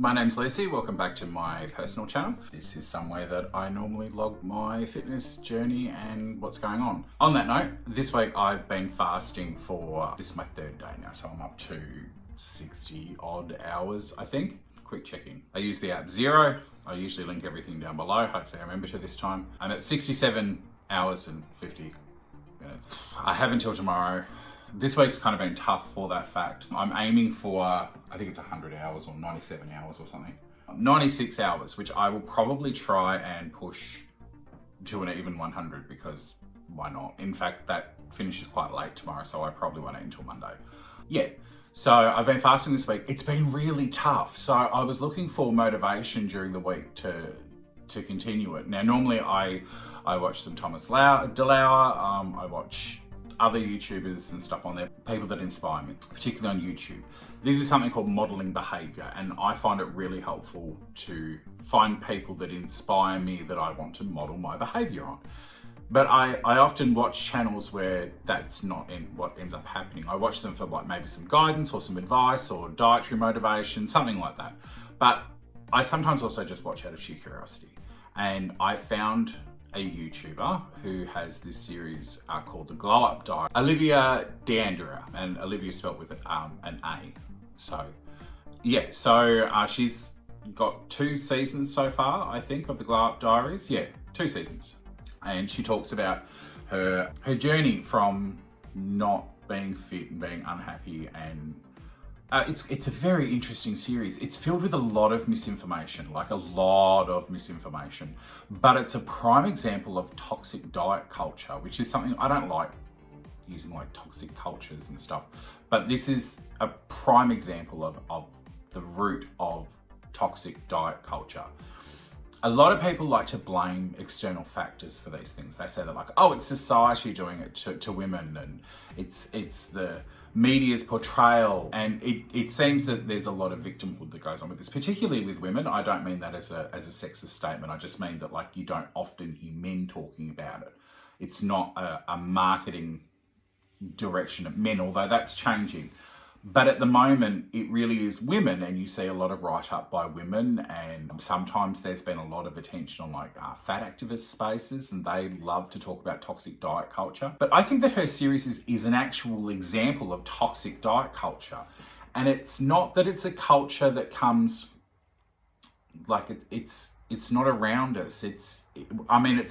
My name's Lucy, welcome back to my personal channel. This is somewhere that I normally log my fitness journey and what's going on. On that note, this week I've been fasting for, this is my third day now, so I'm up to 60 odd hours, I think. Quick check-in. I use the app Zero. I usually link everything down below, hopefully I remember to this time. I'm at 67 hours and 50 minutes. I have until tomorrow. This week's kind of been tough for that fact. I'm aiming for, I think it's 100 hours or 97 hours or something. 96 hours, which I will probably try and push to an even 100 because why not? In fact, that finishes quite late tomorrow, so I probably won't eat until Monday. Yeah, so I've been fasting this week. It's been really tough. So I was looking for motivation during the week to continue it. Now, normally I watch some Thomas DeLauer, I watch other YouTubers and stuff on there, people that inspire me, particularly on YouTube. This is something called modeling behavior, and I find it really helpful to find people that inspire me that I want to model my behavior on. But I often watch channels where that's not what ends up happening. I watch them for like maybe some guidance or some advice or dietary motivation, something like that. But I sometimes also just watch out of sheer curiosity. And I found a YouTuber who has this series called the Glow Up Diet, Olivia Andrea, and Olivia spelled with an A. So yeah, so she's got 2 seasons so far, I think, of the Glow Up Diaries. Yeah, 2 seasons. And she talks about her journey from not being fit and being unhappy, and it's a very interesting series. It's filled with a lot of misinformation, like a lot of misinformation, but it's a prime example of toxic diet culture, which is something I don't like using, like toxic cultures and stuff, but this is a prime example of the root of toxic diet culture. A lot of people like to blame external factors for these things. They say that like, oh, it's society doing it to women, and it's the media's portrayal, and it seems that there's a lot of victimhood that goes on with this, particularly with women. I don't mean that as a sexist statement. I just mean that like you don't often hear men talking about it. It's not a marketing direction of men, although that's changing. But at the moment, it really is women, and you see a lot of write-up by women, and sometimes there's been a lot of attention on like fat activist spaces, and they love to talk about toxic diet culture. But I think that her series is an actual example of toxic diet culture. And it's not that it's a culture that comes, like it's not around us. It's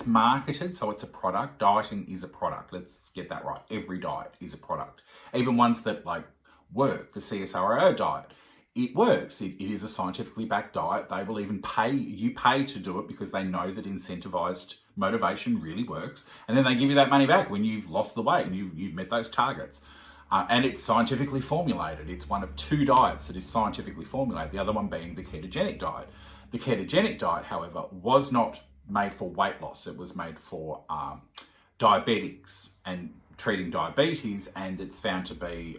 marketed, so it's a product. Dieting is a product. Let's get that right. Every diet is a product. Even ones that like work, the CSRO diet, it works. It is a scientifically backed diet. They will even pay to do it because they know that incentivized motivation really works. And then they give you that money back when you've lost the weight and you've met those targets. And it's scientifically formulated. It's one of 2 diets that is scientifically formulated, the other one being the ketogenic diet. The ketogenic diet, however, was not made for weight loss. It was made for diabetics and treating diabetes, and it's found to be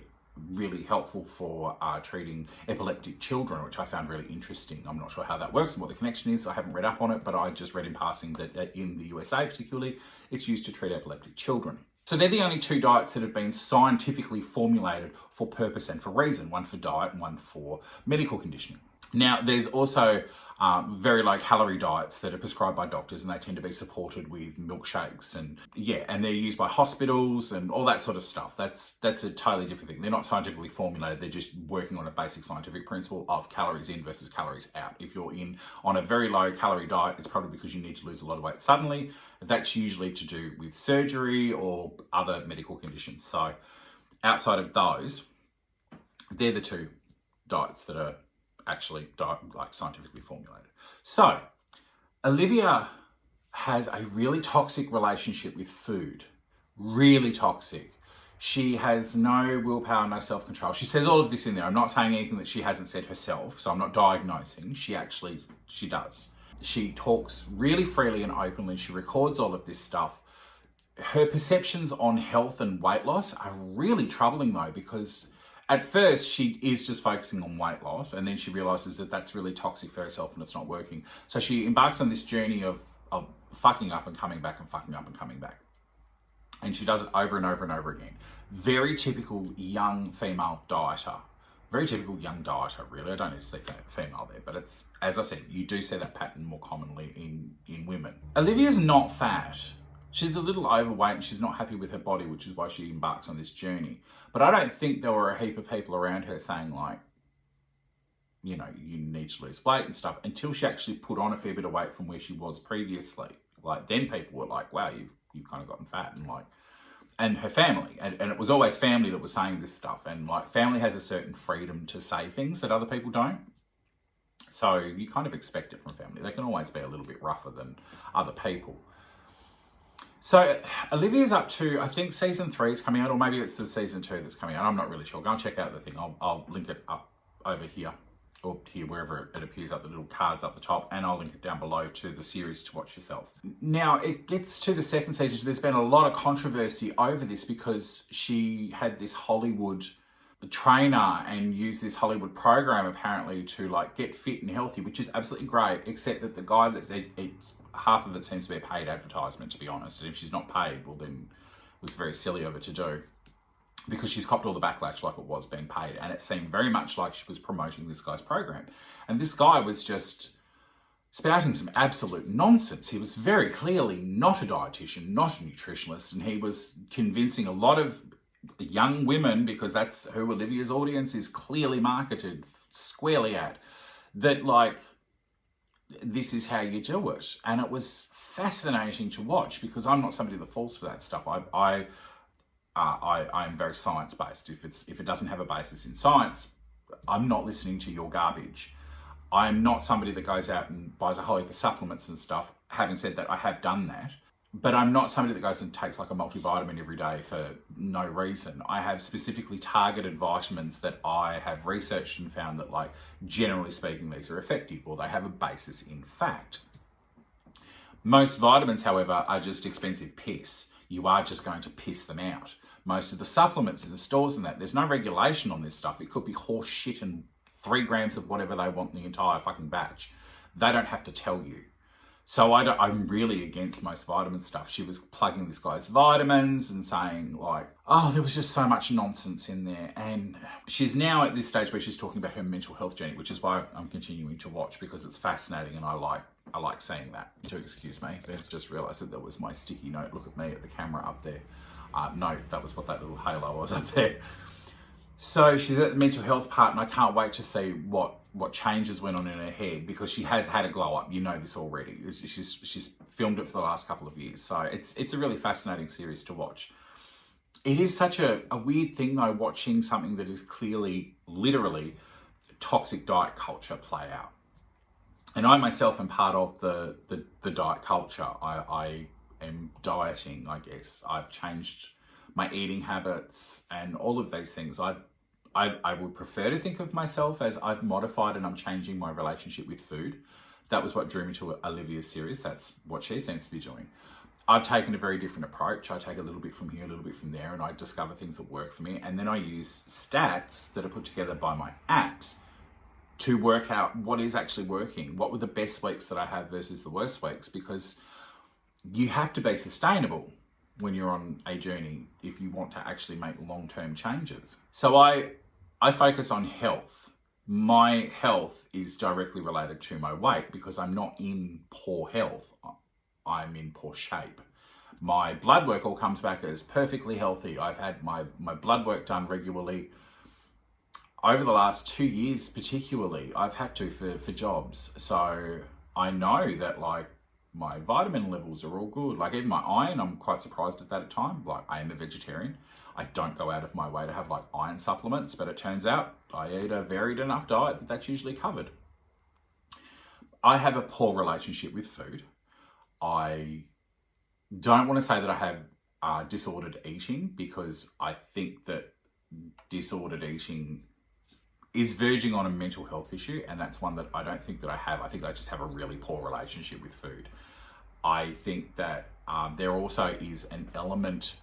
really helpful for treating epileptic children, which I found really interesting. I'm not sure how that works and what the connection is. I haven't read up on it, but I just read in passing that in the USA particularly, it's used to treat epileptic children. So they're the only 2 diets that have been scientifically formulated for purpose and for reason, one for diet and one for medical conditioning. Now, there's also very low calorie diets that are prescribed by doctors, and they tend to be supported with milkshakes, and yeah, and they're used by hospitals and all that sort of stuff. That's a totally different thing. They're not scientifically formulated. They're just working on a basic scientific principle of calories in versus calories out. If you're on a very low calorie diet, it's probably because you need to lose a lot of weight suddenly. That's usually to do with surgery or other medical conditions. So outside of those, they're the 2 diets that are actually like scientifically formulated. So Olivia has a really toxic relationship with food, really toxic. She has no willpower, no self-control. She says all of this in there. I'm not saying anything that she hasn't said herself, so I'm not diagnosing. She does. She talks really freely and openly. She records all of this stuff. Her perceptions on health and weight loss are really troubling though, because at first, she is just focusing on weight loss, and then she realizes that that's really toxic for herself and it's not working. So she embarks on this journey of fucking up and coming back and fucking up and coming back. And she does it over and over and over again. Very typical young female dieter Very typical young dieter, really. I don't need to say female there, but it's, as I said, you do see that pattern more commonly in women. Olivia's not fat. She's a little overweight and she's not happy with her body, which is why she embarks on this journey. But I don't think there were a heap of people around her saying like, you know, you need to lose weight and stuff, until she actually put on a fair bit of weight from where she was previously. Like, then people were like, wow, you've kind of gotten fat, and like, and her family, and it was always family that was saying this stuff, and like, family has a certain freedom to say things that other people don't. So you kind of expect it from family. They can always be a little bit rougher than other people. So Olivia's up to, I think season 3 is coming out, or maybe it's the season 2 that's coming out. I'm not really sure. Go and check out the thing. I'll link it up over here, or here, wherever it appears, up the little cards up the top, and I'll link it down below to the series to watch yourself. Now, it gets to the second season. There's been a lot of controversy over this because she had this Hollywood trainer and used this Hollywood program apparently to like get fit and healthy, which is absolutely great, except that the guy that half of it seems to be a paid advertisement, to be honest. And if she's not paid, well, then it was very silly of her to do, because she's copped all the backlash like it was being paid. And it seemed very much like she was promoting this guy's program. And this guy was just spouting some absolute nonsense. He was very clearly not a dietitian, not a nutritionist, and he was convincing a lot of young women, because that's who Olivia's audience is clearly marketed squarely at, that like, this is how you do it. And it was fascinating to watch, because I'm not somebody that falls for that stuff. I'm very science-based. If it doesn't have a basis in science, I'm not listening to your garbage. I'm not somebody that goes out and buys a whole heap of supplements and stuff. Having said that, I have done that. But I'm not somebody that goes and takes like a multivitamin every day for no reason. I have specifically targeted vitamins that I have researched and found that, like, generally speaking, these are effective, or they have a basis in fact. Most vitamins, however, are just expensive piss. You are just going to piss them out. Most of the supplements in the stores and that, there's no regulation on this stuff. It could be horse shit and 3 grams of whatever they want in the entire fucking batch. They don't have to tell you. So I'm really against most vitamin stuff. She was plugging this guy's vitamins and saying like, oh, there was just so much nonsense in there. And she's now at this stage where she's talking about her mental health journey, which is why I'm continuing to watch, because it's fascinating and I like seeing that. Do excuse me. I've just realised that was my sticky note. Look at me at the camera up there. No, that was what that little halo was up there. So she's at the mental health part, and I can't wait to see what changes went on in her head, because she has had a glow up. You know this already. She's filmed it for the last couple of years. So it's a really fascinating series to watch. It is such a weird thing though, watching something that is clearly, literally toxic diet culture play out. And I myself am part of the diet culture. I am dieting, I guess. I've changed my eating habits and all of these things. I would prefer to think of myself as I've modified and I'm changing my relationship with food. That was what drew me to Olivia's series. That's what she seems to be doing. I've taken a very different approach. I take a little bit from here, a little bit from there, and I discover things that work for me. And then I use stats that are put together by my apps to work out what is actually working. What were the best weeks that I have versus the worst weeks? Because you have to be sustainable when you're on a journey if you want to actually make long-term changes. So I focus on health. My health is directly related to my weight, because I'm not in poor health. I'm in poor shape. My blood work all comes back as perfectly healthy. I've had my blood work done regularly. Over the last 2 years particularly, I've had to for jobs. So I know that like my vitamin levels are all good. Like even my iron, I'm quite surprised at that at times. Like I am a vegetarian. I don't go out of my way to have like iron supplements, but it turns out I eat a varied enough diet that's usually covered. I have a poor relationship with food. I don't want to say that I have disordered eating, because I think that disordered eating is verging on a mental health issue, and that's one that I don't think that I have. I think I just have a really poor relationship with food. I think that there also is an element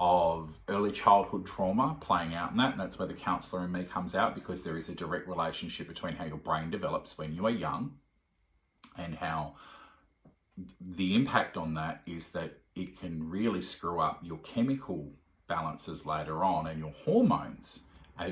of early childhood trauma playing out in that, and that's where the counsellor in me comes out, because there is a direct relationship between how your brain develops when you are young and how the impact on that is that it can really screw up your chemical balances later on and your hormones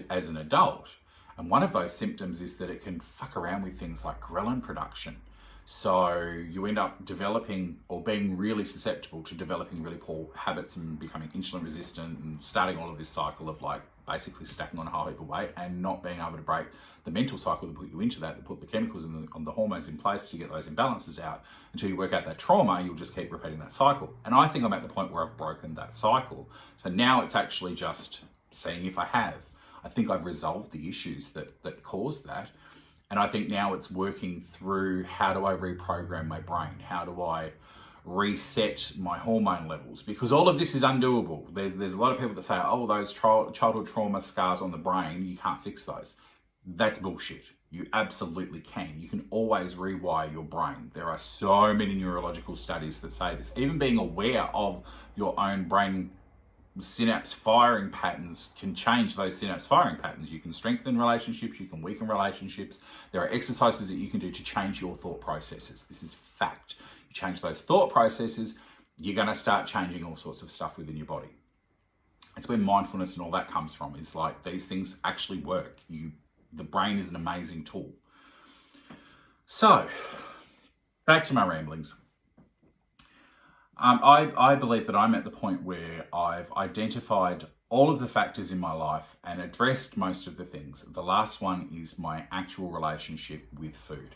as an adult. And one of those symptoms is that it can fuck around with things like ghrelin production. So you end up developing or being really susceptible to developing really poor habits and becoming insulin resistant and starting all of this cycle of like basically stacking on a whole heap of weight and not being able to break the mental cycle that put you into that put the chemicals and the hormones in place to get those imbalances out. Until you work out that trauma, you'll just keep repeating that cycle. And I think I'm at the point where I've broken that cycle. So now it's actually just seeing if I have. I think I've resolved the issues that caused that. And I think now it's working through how do I reprogram my brain? How do I reset my hormone levels? Because all of this is undoable. There's a lot of people that say, oh, those childhood trauma scars on the brain, you can't fix those. That's bullshit. You absolutely can. You can always rewire your brain. There are so many neurological studies that say this. Even being aware of your own brain synapse firing patterns can change those synapse firing patterns. You can strengthen relationships, you can weaken relationships. There are exercises that you can do to change your thought processes. This is fact. You change those thought processes, you're going to start changing all sorts of stuff within your body. It's where mindfulness and all that comes from. It's like these things actually work. The brain is an amazing tool. So, back to my ramblings. I believe that I'm at the point where I've identified all of the factors in my life and addressed most of the things. The last one is my actual relationship with food.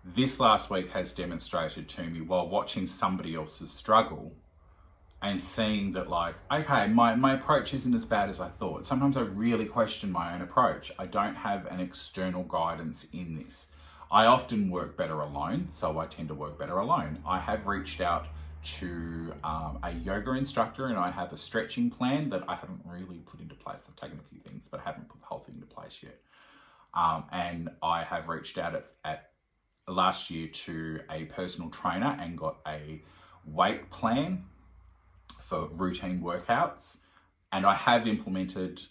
This last week has demonstrated to me, while watching somebody else's struggle and seeing that, like, okay, my approach isn't as bad as I thought. Sometimes I really question my own approach. I don't have an external guidance in this. I often work better alone, so I tend to work better alone. I have reached out to a yoga instructor, and I have a stretching plan that I haven't really put into place. I've taken a few things, but I haven't put the whole thing into place yet. And I have reached out at last year to a personal trainer and got a weight plan for routine workouts. And I have implemented,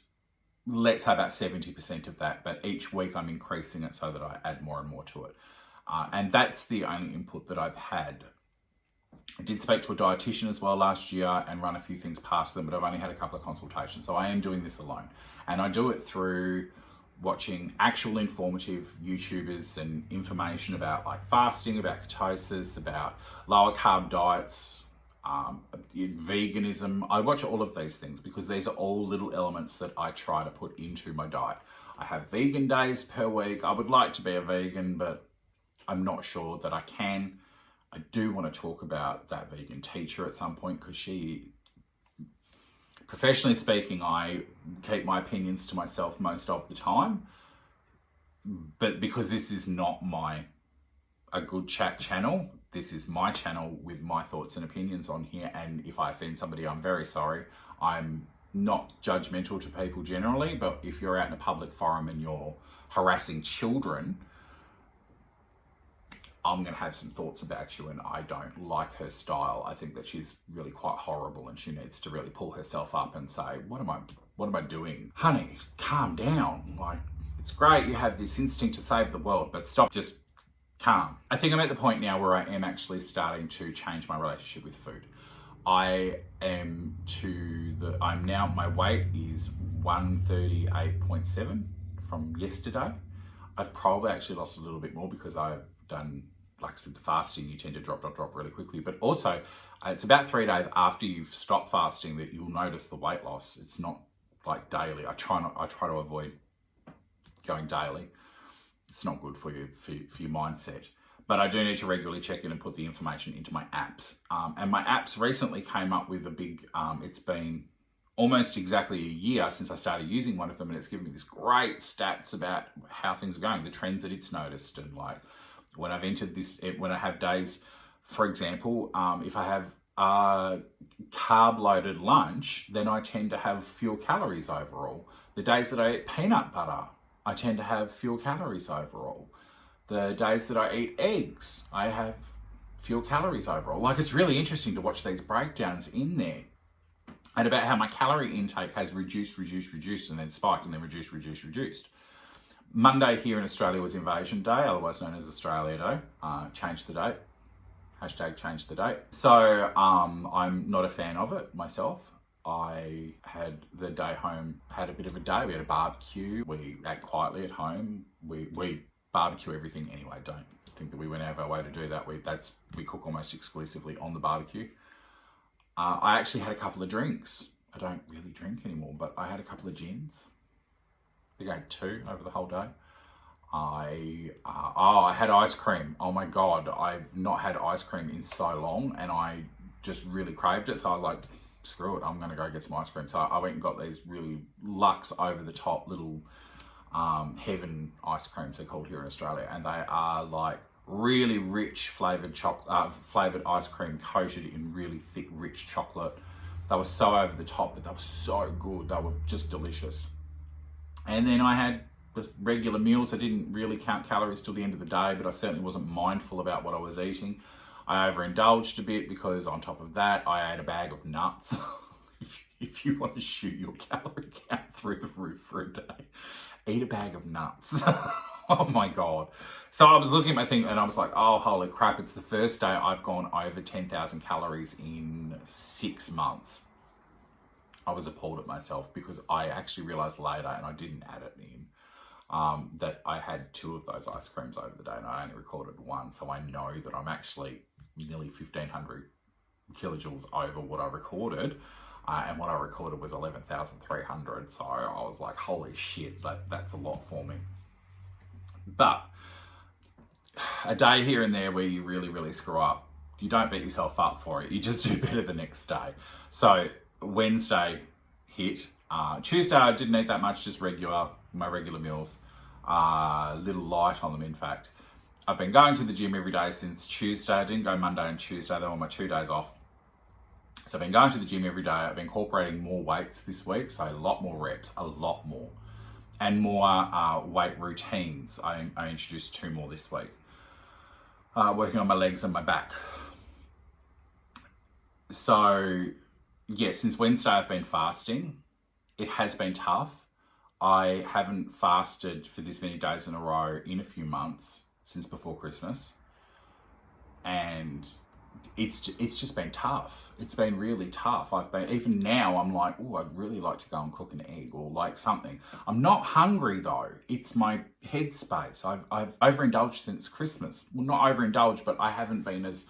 let's say, about 70% of that, but each week I'm increasing it so that I add more and more to it. And that's the only input that I've had. I did speak to a dietitian as well last year and run a few things past them, but I've only had a couple of consultations. So I am doing this alone. And I do it through watching actual informative YouTubers and information about like fasting, about ketosis, about lower carb diets, veganism. I watch all of these things because these are all little elements that I try to put into my diet. I have vegan days per week. I would like to be a vegan, but I'm not sure that I can. I do want to talk about that vegan teacher at some point because professionally speaking, I keep my opinions to myself most of the time. But because this is not a good chat channel, this is my channel with my thoughts and opinions on here. And if I offend somebody, I'm very sorry. I'm not judgmental to people generally, but if you're out in a public forum and you're harassing children, I'm going to have some thoughts about you, and I don't like her style. I think that she's really quite horrible, and she needs to really pull herself up and say, what am I doing? Honey, calm down. Like, it's great you have this instinct to save the world, but stop, just calm. I think I'm at the point now where I am actually starting to change my relationship with food. My weight is 138.7 from yesterday. I've probably actually lost a little bit more because I've done, like I said, the fasting, you tend to drop really quickly. But also, it's about 3 days after you've stopped fasting that you'll notice the weight loss. It's not like daily. I try to avoid going daily. It's not good for you, for your mindset. But I do need to regularly check in and put the information into my apps. And my apps recently came up with a big, it's been almost exactly a year since I started using one of them, and it's given me this great stats about how things are going, the trends that it's noticed, and like, when I've entered this, when I have days, for example, if I have a carb-loaded lunch, then I tend to have fewer calories overall. The days that I eat peanut butter, I tend to have fewer calories overall. The days that I eat eggs, I have fewer calories overall. Like, it's really interesting to watch these breakdowns in there and about how my calorie intake has reduced, and then spiked, and then reduced. Monday here in Australia was Invasion Day, otherwise known as Australia Day. Change the date. #change the date. So I'm not a fan of it myself. I had the day home, had a bit of a day. We had a barbecue. We ate quietly at home. We barbecue everything anyway. Don't think that we went out of our way to do that. We cook almost exclusively on the barbecue. I actually had a couple of drinks. I don't really drink anymore, but I had a couple of gins. I think I had 2 over the whole day. I had ice cream. Oh my God, I've not had ice cream in so long, and I just really craved it. So I was like, screw it, I'm gonna go get some ice cream. So I went and got these really luxe over the top little heaven ice creams, they're called here in Australia, and they are like really rich flavored ice cream coated in really thick, rich chocolate. They were so over the top, but they were so good. They were just delicious. And then I had just regular meals. I didn't really count calories till the end of the day, but I certainly wasn't mindful about what I was eating. I overindulged a bit because on top of that, I ate a bag of nuts. If you want to shoot your calorie count through the roof for a day, eat a bag of nuts. Oh my God. So I was looking at my thing and I was like, oh, holy crap. It's the first day I've gone over 10,000 calories in 6 months. I was appalled at myself because I actually realized later, and I didn't add it in, that I had 2 of those ice creams over the day and I only recorded 1. So I know that I'm actually nearly 1,500 kilojoules over what I recorded. And what I recorded was 11,300. So I was like, holy shit, that's a lot for me. But a day here and there where you really, really screw up, you don't beat yourself up for it. You just do better the next day. So Wednesday hit. Tuesday, I didn't eat that much, just my regular meals. Little light on them, in fact. I've been going to the gym every day since Tuesday. I didn't go Monday and Tuesday. They were my 2 days off. So I've been going to the gym every day. I've been incorporating more weights this week. So a lot more reps, a lot more. And more weight routines. I introduced 2 more this week. Working on my legs and my back. So, yeah, since Wednesday I've been fasting. It has been tough. I haven't fasted for this many days in a row in a few months, since before Christmas. And it's just been tough. It's been really tough. Even now I'm like, oh, I'd really like to go and cook an egg or like something. I'm not hungry though. It's my headspace. I've overindulged since Christmas. Well, not overindulged, but I haven't been as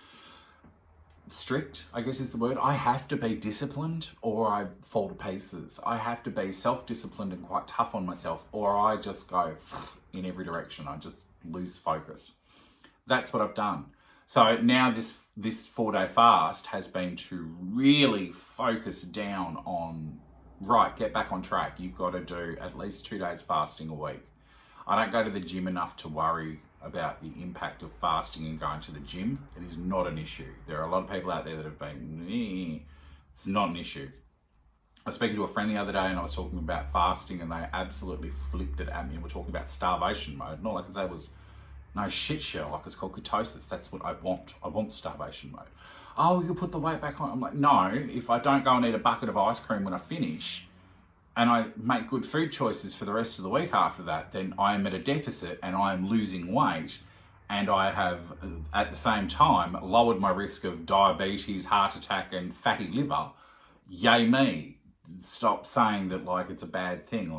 strict, I guess is the word. I have to be disciplined or I fall to pieces. I have to be self-disciplined and quite tough on myself, or I just go in every direction. I just lose focus. That's what I've done. So now this 4-day fast has been to really focus down on, right, get back on track. You've got to do at least 2 days fasting a week. I don't go to the gym enough to worry about the impact of fasting and going to the gym. It is not an issue. There are a lot of people out there that have been, it's not an issue. I was speaking to a friend the other day and I was talking about fasting and they absolutely flipped it at me and were talking about starvation mode. And all I could say was, no shit, Sherlock, it's called ketosis. That's what I want. I want starvation mode. Oh, you'll put the weight back on. I'm like, no, if I don't go and eat a bucket of ice cream when I finish and I make good food choices for the rest of the week after that, then I am at a deficit and I am losing weight. And I have, at the same time, lowered my risk of diabetes, heart attack, and fatty liver. Yay me. Stop saying that like it's a bad thing.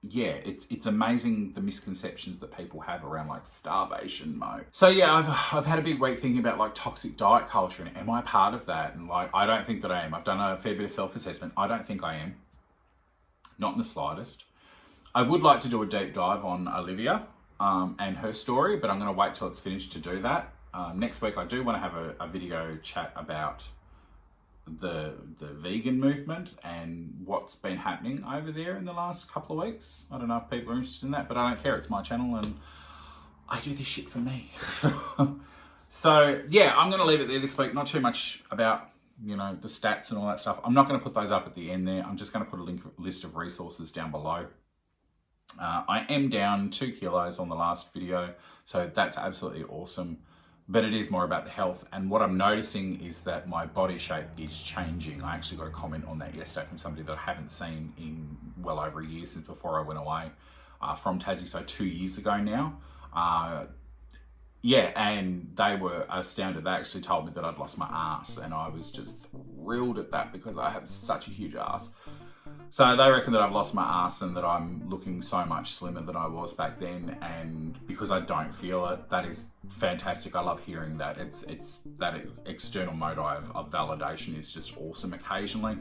Yeah, it's amazing the misconceptions that people have around like starvation mode. So yeah, I've had a big week thinking about like toxic diet culture and am I part of that? And like, I don't think that I am. I've done a fair bit of self-assessment. I don't think I am. Not in the slightest. I would like to do a deep dive on Olivia and her story, but I'm going to wait till it's finished to do that. Next week, I do want to have a video chat about the vegan movement and what's been happening over there in the last couple of weeks. I don't know if people are interested in that, but I don't care. It's my channel and I do this shit for me. So yeah, I'm going to leave it there this week. Not too much about, the stats and all that stuff. I'm not going to put those up at the end there. I'm just going to put a list of resources down below. I am down 2 kilos on the last video, so that's absolutely awesome. But it is more about the health. And what I'm noticing is that my body shape is changing. I actually got a comment on that yesterday from somebody that I haven't seen in well over a year since before I went away from Tassie, so 2 years ago now. yeah, and they were astounded. They actually told me that I'd lost my ass, and I was just thrilled at that because I have such a huge ass. So they reckon that I've lost my ass and that I'm looking so much slimmer than I was back then, and because I don't feel it, that is fantastic. I love hearing that. It's that external motive of validation is just awesome occasionally,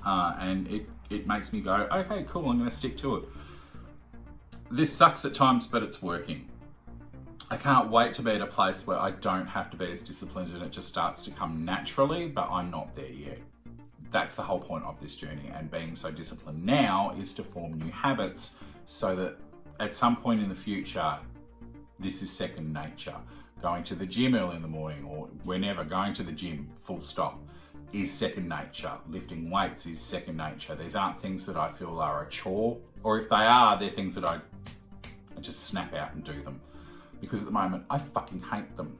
and it makes me go, okay, cool, I'm going to stick to it. This sucks at times, but it's working. I can't wait to be at a place where I don't have to be as disciplined and it just starts to come naturally, but I'm not there yet. That's the whole point of this journey, and being so disciplined now is to form new habits so that at some point in the future, this is second nature. Going to the gym early in the morning or whenever, going to the gym, full stop, is second nature. Lifting weights is second nature. These aren't things that I feel are a chore, or if they are, they're things that I just snap out and do them. Because at the moment, I fucking hate them.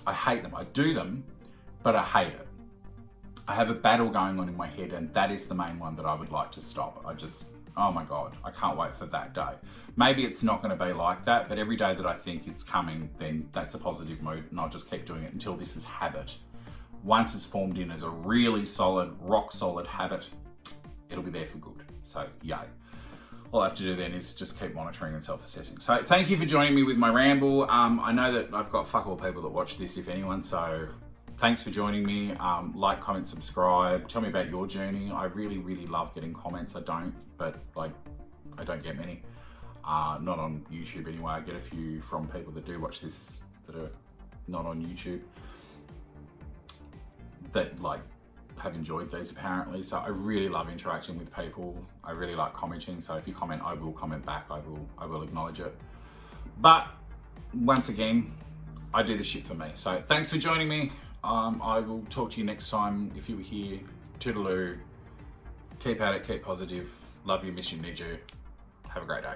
I hate them. I do them, but I hate it. I have a battle going on in my head, and that is the main one that I would like to stop. Oh my God, I can't wait for that day. Maybe it's not going to be like that, but every day that I think it's coming, then that's a positive mood, and I'll just keep doing it until this is habit. Once it's formed in as a really solid, rock solid habit, it'll be there for good. So yay. All I have to do then is just keep monitoring and self-assessing. So thank you for joining me with my ramble. I know that I've got fuck all people that watch this, if anyone, so thanks for joining me. Like, comment, subscribe. Tell me about your journey. I really, really love getting comments. I don't get many. Not on YouTube anyway. I get a few from people that do watch this that are not on YouTube that have enjoyed these apparently. So I really love interacting with people. I really like commenting. So if you comment, I will comment back. I will acknowledge it. But once again, I do this shit for me. So thanks for joining me. I will talk to you next time. If you were here, toodaloo. Keep at it, keep positive. Love you, miss you, need you. Have a great day.